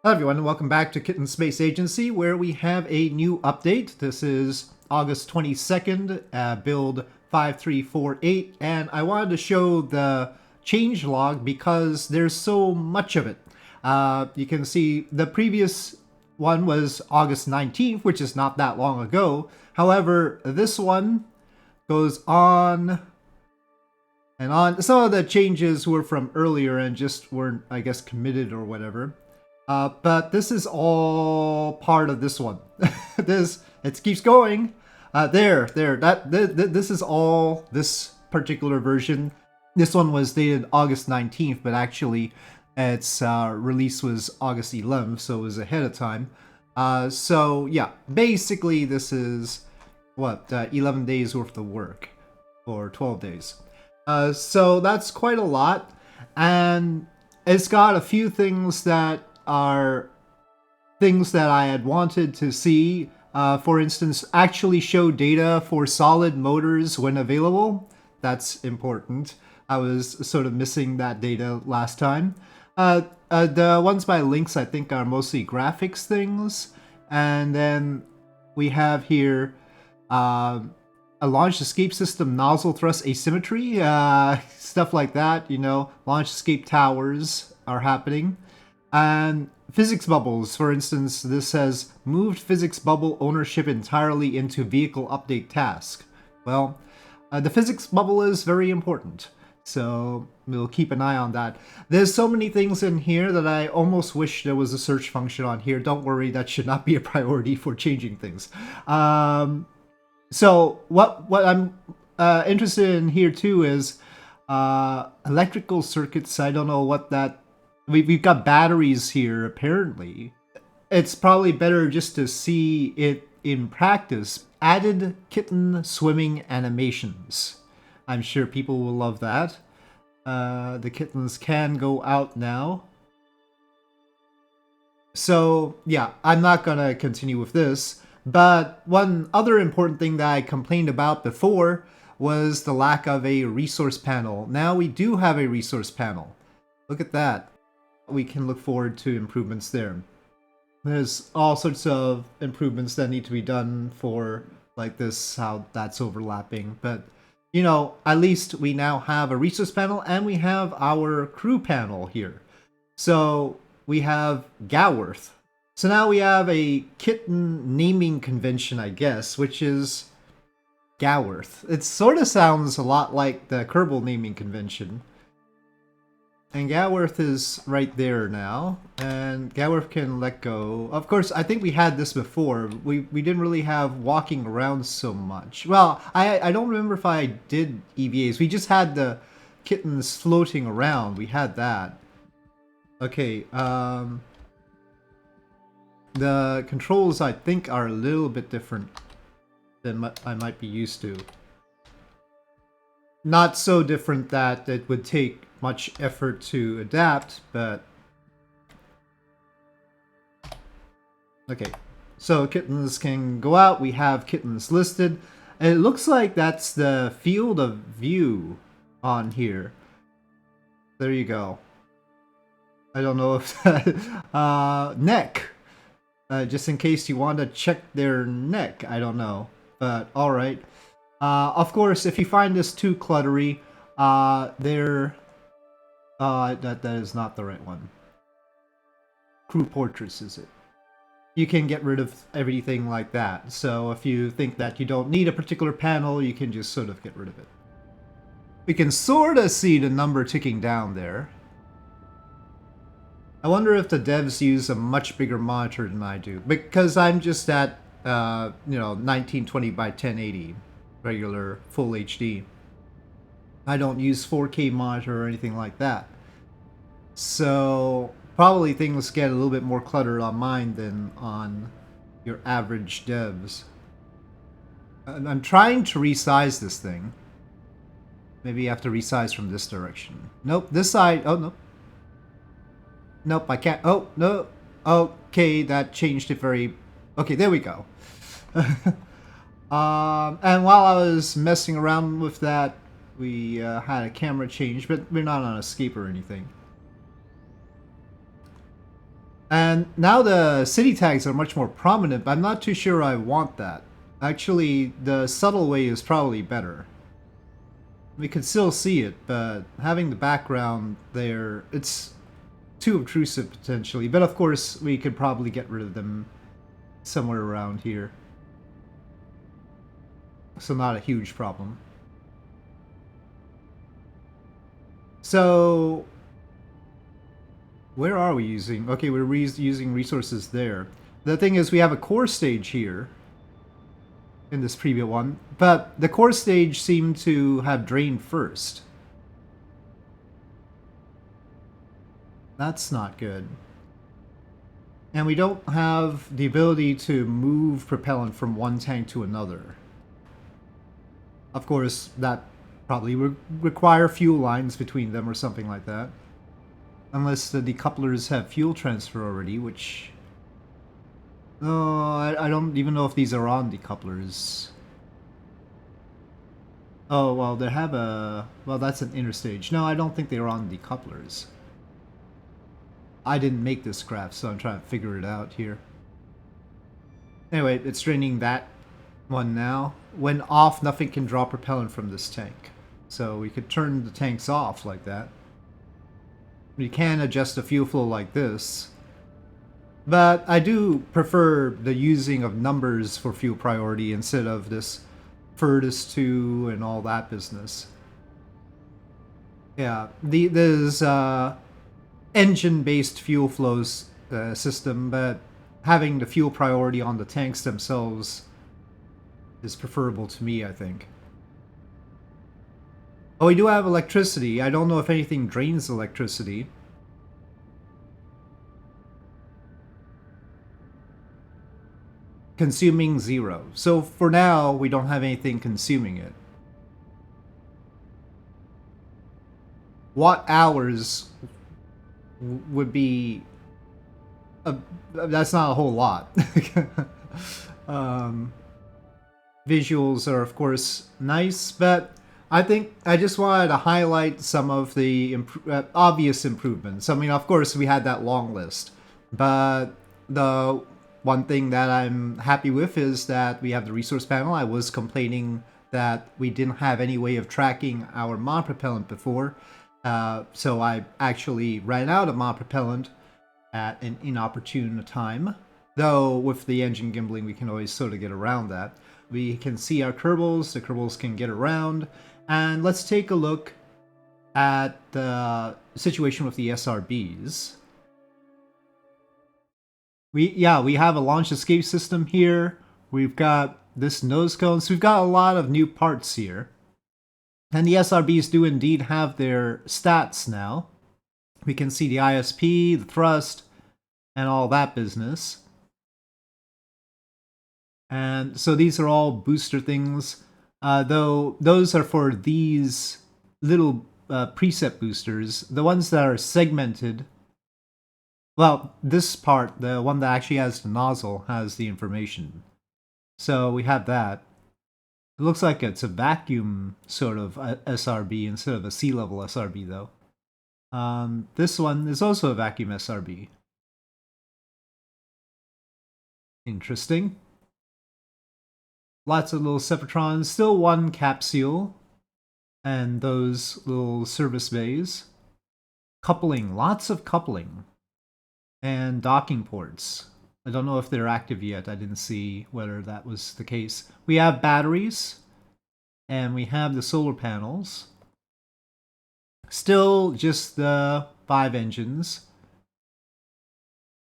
Hello everyone and welcome back to Kitten Space Agency, where we have a new update. This is August 22nd, build 5348, and I wanted to show the change log because there's so much of it. You can see the previous one was August 19th, which is not that long ago. However, this one goes on and on. Some of the changes were from earlier and just weren't, I guess, committed or whatever. But this is all part of this one. It keeps going. This is all this particular version. This one was dated August 19th, but actually its release was August 11th, so it was ahead of time. So yeah, basically this is what 11 days worth of work, or 12 days. So that's quite a lot, and it's got a few things that are things that I had wanted to see. For instance, actually show data for solid motors when available. That's important. I was sort of missing that data last time. The ones by links I think are mostly graphics things. And then we have here a launch escape system nozzle thrust asymmetry. Stuff like that, you know, launch escape towers are happening. And physics bubbles, for instance, this says moved physics bubble ownership entirely into vehicle update task. Well, the physics bubble is very important, so we'll keep an eye on that. There's so many things in here that I almost wish there was a search function on here. Don't worry, that should not be a priority for changing things. So what I'm interested in here too is electrical circuits. I don't know what that. We've got batteries here, apparently. It's probably better just to see it in practice. Added kitten swimming animations. I'm sure people will love that. The kittens can go out now. So, yeah, I'm not gonna continue with this. But one other important thing that I complained about before was the lack of a resource panel. Now we do have a resource panel. Look at that. We can look forward to improvements there. There's all sorts of improvements that need to be done for like this, how that's overlapping, but you know, at least we now have a resource panel and we have our crew panel here. So we have Goworth. So now we have a kitten naming convention, I guess, which is Goworth. It sort of sounds a lot like the Kerbal naming convention. And Goworth is right there now, and Goworth can let go. Of course, I think we had this before. We didn't really have walking around so much. Well, I don't remember if I did EVAs. We just had the kittens floating around. We had that. Okay, the controls I think are a little bit different than I might be used to. Not so different that it would take much effort to adapt, but okay. So kittens can go out. We have kittens listed. And it looks like that's the field of view on here. There you go. I don't know if that, neck. Just in case you want to check their neck. I don't know, but all right. Of course, if you find this too cluttery, that is not the right one. Crew portraits is it? You can get rid of everything like that. So if you think that you don't need a particular panel, you can just sort of get rid of it. We can sort of see the number ticking down there. I wonder if the devs use a much bigger monitor than I do, because I'm just at 1920 by 1080, regular full HD. I don't use 4K monitor or anything like that. So probably things get a little bit more cluttered on mine than on your average devs. I'm trying to resize this thing. Maybe you have to resize from this direction. Nope, this side. Oh, no. Nope, I can't. Oh, no. Okay, that changed it very... Okay, there we go. And while I was messing around with that, we had a camera change, but we're not on escape or anything. And now the city tags are much more prominent, but I'm not too sure I want that. Actually, the subtle way is probably better. We could still see it, but having the background there, it's too obtrusive potentially. But of course, we could probably get rid of them somewhere around here. So not a huge problem. So where are we using? Okay, we're using resources there. The thing is, we have a core stage here in this previous one, but the core stage seemed to have drained first. That's not good. And we don't have the ability to move propellant from one tank to another. Of course, that probably would require fuel lines between them or something like that. Unless the decouplers have fuel transfer already, which... Oh, I don't even know if these are on decouplers. Oh, well, they have a... Well, that's an interstage. No, I don't think they're on decouplers. I didn't make this graph, so I'm trying to figure it out here. Anyway, it's draining that one now. When off, nothing can draw propellant from this tank. So we could turn the tanks off like that. We can adjust the fuel flow like this. But I do prefer the using of numbers for fuel priority instead of this furthest to and all that business. Yeah, there's engine-based fuel flows system, but having the fuel priority on the tanks themselves is preferable to me, I think. Oh, we do have electricity. I don't know if anything drains electricity. Consuming 0. So for now, we don't have anything consuming it. Watt hours would be... that's not a whole lot. Visuals are, of course, nice, but I think I just wanted to highlight some of the obvious improvements. I mean, of course, we had that long list, but the one thing that I'm happy with is that we have the resource panel. I was complaining that we didn't have any way of tracking our mod propellant before, so I actually ran out of mod propellant at an inopportune time. Though with the engine gimbling, we can always sort of get around that. We can see our Kerbals, the Kerbals can get around, and let's take a look at the situation with the SRBs. We have a launch escape system here. We've got this nose cone, so we've got a lot of new parts here. And the SRBs do indeed have their stats now. We can see the ISP, the thrust, and all that business. And so these are all booster things, though those are for these little preset boosters. The ones that are segmented, well, this part, the one that actually has the nozzle, has the information. So we have that. It looks like it's a vacuum sort of SRB instead of a sea level SRB, though. This one is also a vacuum SRB. Interesting. Lots of little Separatrons, still one capsule, and those little service bays. Coupling, lots of coupling. And docking ports. I don't know if they're active yet, I didn't see whether that was the case. We have batteries, and we have the solar panels. Still just the 5 engines,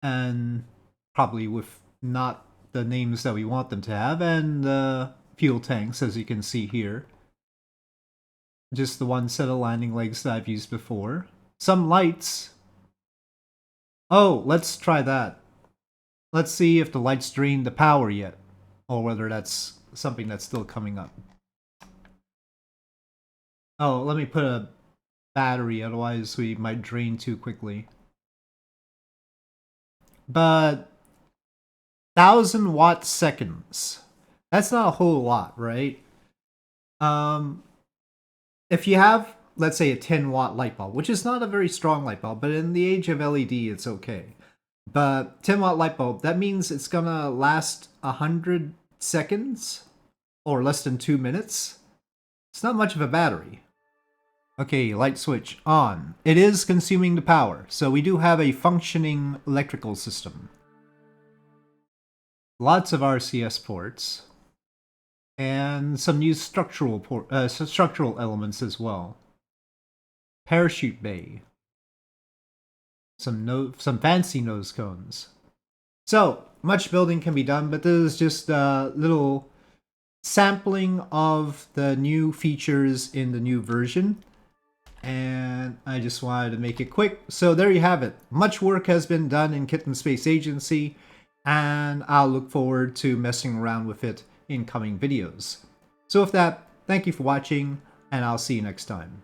and probably with not the names that we want them to have, and the fuel tanks, as you can see here. Just the one set of landing legs that I've used before. Some lights. Oh, let's try that. Let's see if the lights drain the power yet, or whether that's something that's still coming up. Oh, let me put a battery, otherwise we might drain too quickly. But 1,000 watt seconds. That's not a whole lot, right? If you have, let's say, a 10 watt light bulb, which is not a very strong light bulb, but in the age of LED, it's okay. But 10-watt light bulb, that means it's gonna last 100 seconds or less than 2 minutes. It's not much of a battery. Okay, light switch on. It is consuming the power, so we do have a functioning electrical system. Lots of RCS ports. And some new structural elements as well. Parachute bay. Some fancy nose cones. So, much building can be done, but this is just a little sampling of the new features in the new version. And I just wanted to make it quick. So there you have it. Much work has been done in Kitten Space Agency, and I'll look forward to messing around with it in coming videos. So with that, thank you for watching, and I'll see you next time.